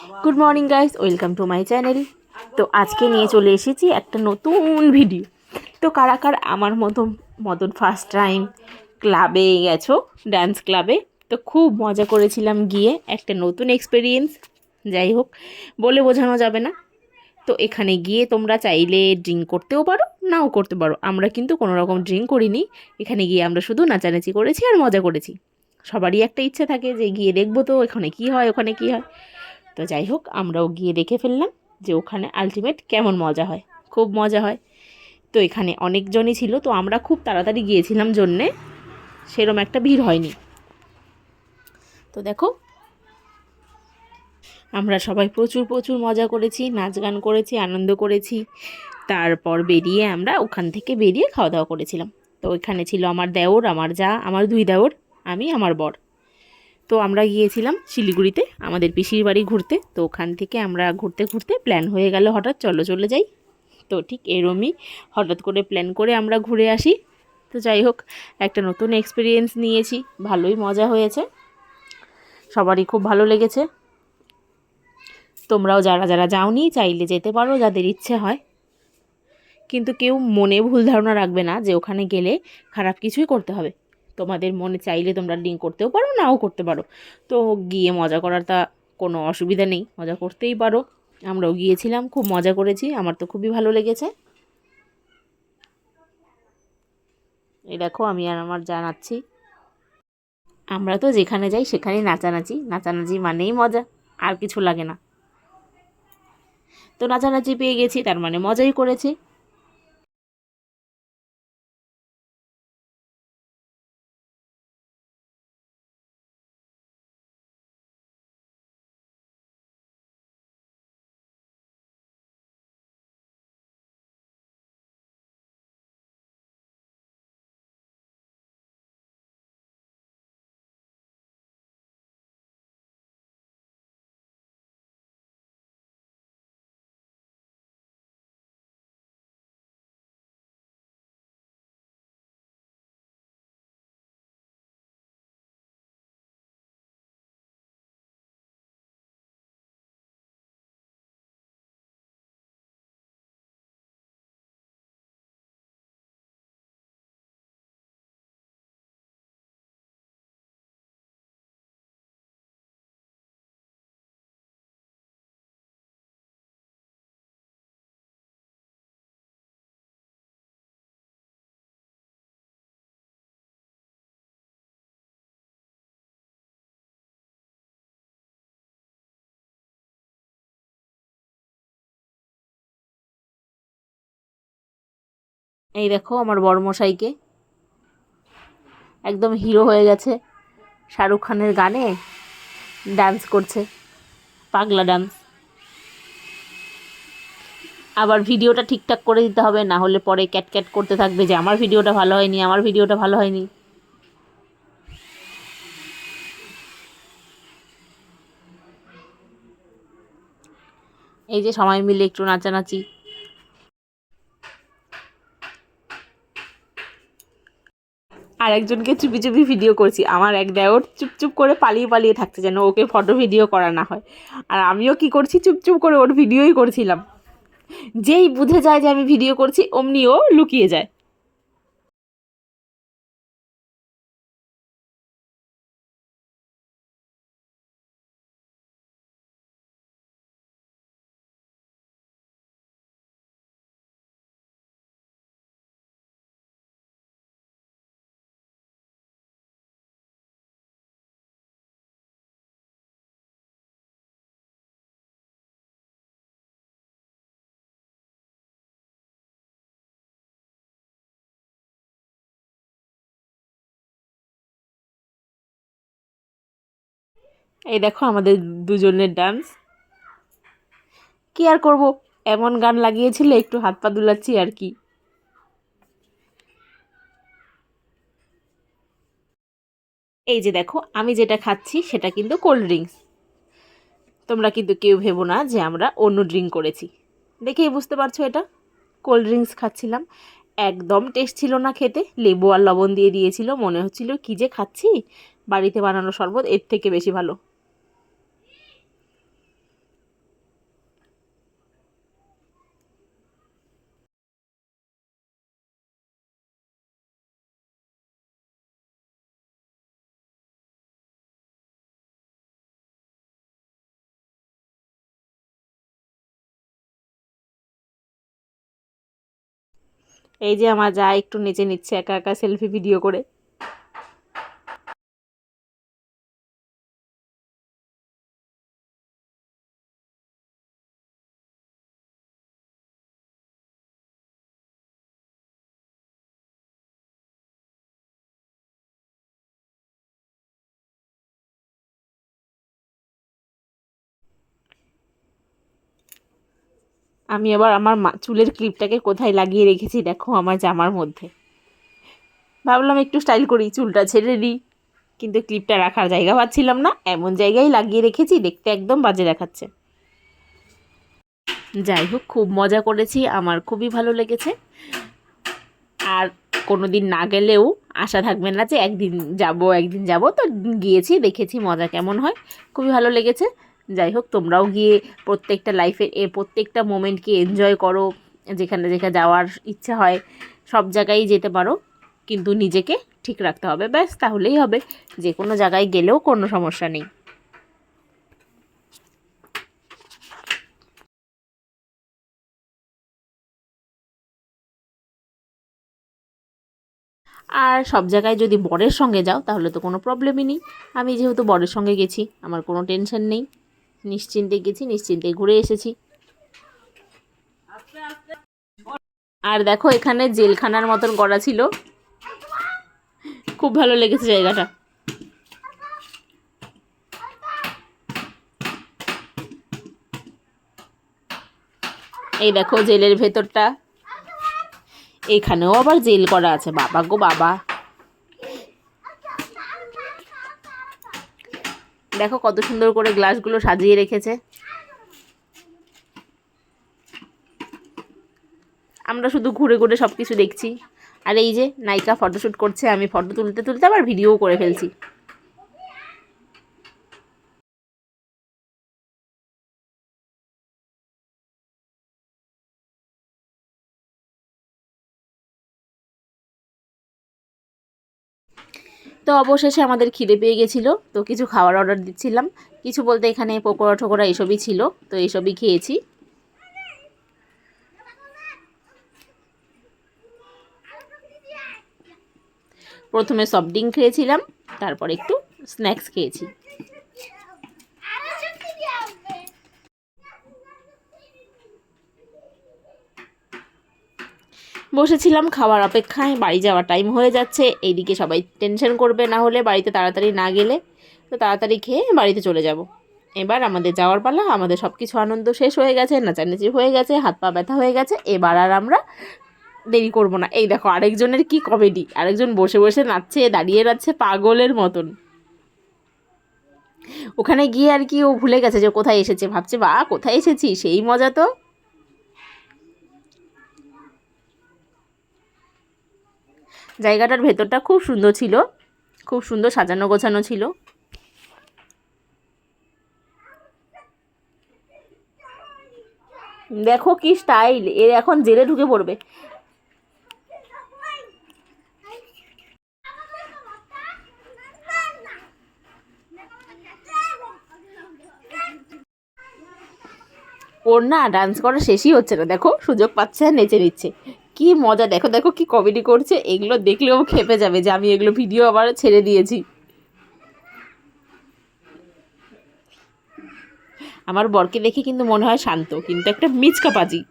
Good morning guys, welcome to my channel. তো আজকে নিয়ে চলে এসেছি একটা নতুন ভিডিও। তো কারা কারা আমার মতন ফার্স্ট টাইম ক্লাবে গেছো, ডান্স ক্লাবে? তো খুব মজা করেছিলাম গিয়ে, একটা নতুন এক্সপিরিয়েন্স। যাই হোক, বলে বোঝানো যাবে না। তো এখানে গিয়ে তোমরা চাইলে ড্রিঙ্ক করতেও পারো, নাও করতে পারো। আমরা কিন্তু কোনো রকম ড্রিঙ্ক করিনি। এখানে গিয়ে আমরা শুধু নাচানাচি করেছি আর মজা করেছি। সবারই একটা ইচ্ছে থাকে যে গিয়ে দেখবো তো এখানে কী হয়, ওখানে কী হয়। তো যাই হোক, আমরাও গিয়ে দেখে ফেললাম যে ওখানে আলটিমেট কেমন মজা হয়। খুব মজা হয়। তো এখানে অনেকজনই ছিল, তো আমরা খুব তাড়াতাড়ি গিয়েছিলাম জন্যে সেরম একটা ভিড় হয়নি। তো দেখো, আমরা সবাই প্রচুর প্রচুর মজা করেছি, নাচ গান করেছি, আনন্দ করেছি। তারপর বেরিয়ে আমরা ওখান থেকে বেরিয়ে খাওয়া দাওয়া করেছিলাম। তো ওইখানে ছিল আমার দেওর, আমার যা, আমার দুই দেওর, আমি, আমার বর। তো আমরা গিয়েছিলাম শিলিগুড়িতে আমাদের পিসির বাড়ি ঘুরতে। তো ওখান থেকে আমরা ঘুরতে ঘুরতে প্ল্যান হয়ে গেল হঠাৎ, চলো চলে যাই। তো ঠিক এরমই হঠাৎ করে প্ল্যান করে আমরা ঘুরে আসি। তো যাই হোক, একটা নতুন এক্সপিরিয়েন্স নিয়েছি, ভালোই মজা হয়েছে, সবারই খুব ভালো লেগেছে। তোমরাও যারা যারা যাওনি চাইলে যেতে পারো, যাদের ইচ্ছে হয়। কিন্তু কেউ মনে ভুল ধারণা রাখবে না যে ওখানে গেলে খারাপ কিছুই করতে হবে। তোমাদের মনে চাইলে তোমরা ড্রিঙ্ক করতেও পারো, নাও করতে পারো। তো গিয়ে মজা করার তা কোনো অসুবিধা নেই, মজা করতেই পারো। আমরাও গিয়েছিলাম, খুব মজা করেছি, আমার তো খুবই ভালো লেগেছে। এই দেখো, আমি আর আমার যা নাচছি। আমরা তো যেখানে যাই সেখানেই নাচানাচি, নাচানাচি মানেই মজা, আর কিছু লাগে না। তো নাচানাচি পেয়ে গেছি, তার মানে মজাই করেছি। এই দেখো আমার বড়মশাইকে, একদম হিরো হয়ে গেছে, শাহরুখ খানের গানে ডান্স করছে, পাগলা ডান্স। আবার ভিডিওটা ঠিকঠাক করে দিতে হবে, না হলে পরে ক্যাট ক্যাট করতে থাকবে যে আমার ভিডিওটা ভালো হয়নি, আমার ভিডিওটা ভালো হয়নি। এই যে সবাই মিলে একটু নাচানাচি। আর একজনকে চুপি চুপি ভিডিও করছি, আমার এক দেওর চুপচুপ করে পালিয়ে পালিয়ে থাকছে যেন ওকে ফটো ভিডিও করা না হয়। আর আমিও কি করছি, চুপচুপ করে ওর ভিডিওই করছিলাম। যেই বুঝে যায় যে আমি ভিডিও করছি অমনি ও লুকিয়ে যায়। এই দেখো আমাদের দুজনের ডান্স। কি আর করব, এমন গান লাগিয়েছিল একটু হাত পা দুলাচ্ছি আর কি। এই যে দেখো, আমি যেটা খাচ্ছি সেটা কিন্তু কোল্ড ড্রিঙ্কস। তোমরা কিন্তু কেউ ভেবো না যে আমরা অন্য ড্রিঙ্ক করেছি, দেখেই বুঝতে পারছো এটা কোল্ড ড্রিঙ্কস খাচ্ছিলাম। একদম টেস্ট ছিল না খেতে, লেবু আর লবণ দিয়ে দিয়েছিল, মনে হচ্ছিল কি যে খাচ্ছি, বাড়িতে বানানো শরবত এর থেকে বেশি ভালো। এই যে আমার যা একটু নেচে নিচ্ছে একা একা সেলফি ভিডিও করে। আমি আবার আমার চুলের ক্লিপটাকে কোথায় লাগিয়ে রেখেছি দেখো, আমার জামার মধ্যে। ভাবলাম একটু স্টাইল করি, চুলটা ছেড়ে দিই, কিন্তু ক্লিপটা রাখার জায়গা পাচ্ছিলাম না, এমন জায়গায় লাগিয়ে রেখেছি দেখতে একদম বাজে দেখাচ্ছে। যাই হোক, খুব মজা করেছি, আমার খুবই ভালো লেগেছে। আর কোনো দিন না গেলেও আশা থাকবে না যে একদিন যাব, তো গিয়েছি, দেখেছি মজা কেমন হয়, খুবই ভালো লেগেছে। যাই হোক, তোমরাও গিয়ে প্রত্যেকটা লাইফের প্রত্যেকটা মোমেন্টকে এনজয় করো। যেখানে যেখানে যাওয়ার ইচ্ছা হয় সব জায়গায় যেতে পারো, কিন্তু নিজেকে ঠিক রাখতে হবে, ব্যাস তাহলেই হবে। যে কোনো জায়গায় গেলেও কোনো সমস্যা নেই। আর সব জায়গায় যদি বরের সঙ্গে যাও তাহলে তো কোনো প্রবলেমই নেই। আমি যেহেতু বরের সঙ্গে গেছি, আমার কোনো টেনশন নেই, নিশ্চিন্তে গেছি, নিশ্চিন্তে ঘুরে এসেছি। আর দেখো, এখানে জেলখানার মতন করা ছিল, খুব ভালো লেগেছে জায়গাটা। এই দেখো জেলের ভেতরটা, এখানেও আবার জেল করা আছে, বাবা গো বাবা। দেখো কত সুন্দর করে গ্লাসগুলো সাজিয়ে রেখেছে। আমরা শুধু ঘুরে ঘুরে সব কিছু দেখছি। আর এই যে নায়িকা ফটোশ্যুট করছে, আমি ফটো তুলতে তুলতে আবার ভিডিও করে ফেলছি। তো অবশেষে আমাদের খিদে পেয়ে গেছিলো, তো কিছু খাবার অর্ডার দিচ্ছিলাম। কিছু বলতে এখানে পকোড়া ঠোকোড়া এসবই ছিল, তো এসবই খেয়েছি। প্রথমে সফট ড্রিঙ্ক খেয়েছিলাম, তারপর একটু স্ন্যাক্স খেয়েছি। বসেছিলাম খাওয়ার অপেক্ষায়, বাড়ি যাওয়ার টাইম হয়ে যাচ্ছে, এইদিকে সবাই টেনশন করবে না হলে বাড়িতে তাড়াতাড়ি না গেলে, তো তাড়াতাড়ি খেয়ে বাড়িতে চলে যাব। এবার আমাদের যাওয়ার পালা, আমাদের সব কিছু আনন্দ শেষ হয়ে গেছে, নাচানাচি হয়ে গেছে, হাত পা ব্যথা হয়ে গেছে, এবার আর আমরা দেরি করব না। এই দেখো আরেকজনের কি কমেডি, আরেকজন বসে বসে নাচছে, দাঁড়িয়ে নাচছে পাগলের মতন। ওখানে গিয়ে আর কি ও ভুলে গেছে যে কোথায় এসেছে, ভাবছে বা কোথায় এসেছি, সেই মজা তো। জায়গাটার ভেতরটা খুব সুন্দর ছিল, খুব সুন্দর সাজানো গোছানো ছিল। দেখো কি স্টাইল, এর এখন জেলে ঢুকে পড়বে। ওর না ডান্স করা শেষই হচ্ছে না, দেখো সুযোগ পাচ্ছে আর নেচে নিচ্ছে, কি মজা। দেখো দেখো কি কমেডি করছে, এগুলো দেখলেও খেপে যাবে যে আমি এগুলো ভিডিও আবার ছেড়ে দিয়েছি। আমার বরকে দেখে কিন্তু মনে হয় শান্ত, কিন্তু একটা মিচকা পাজি।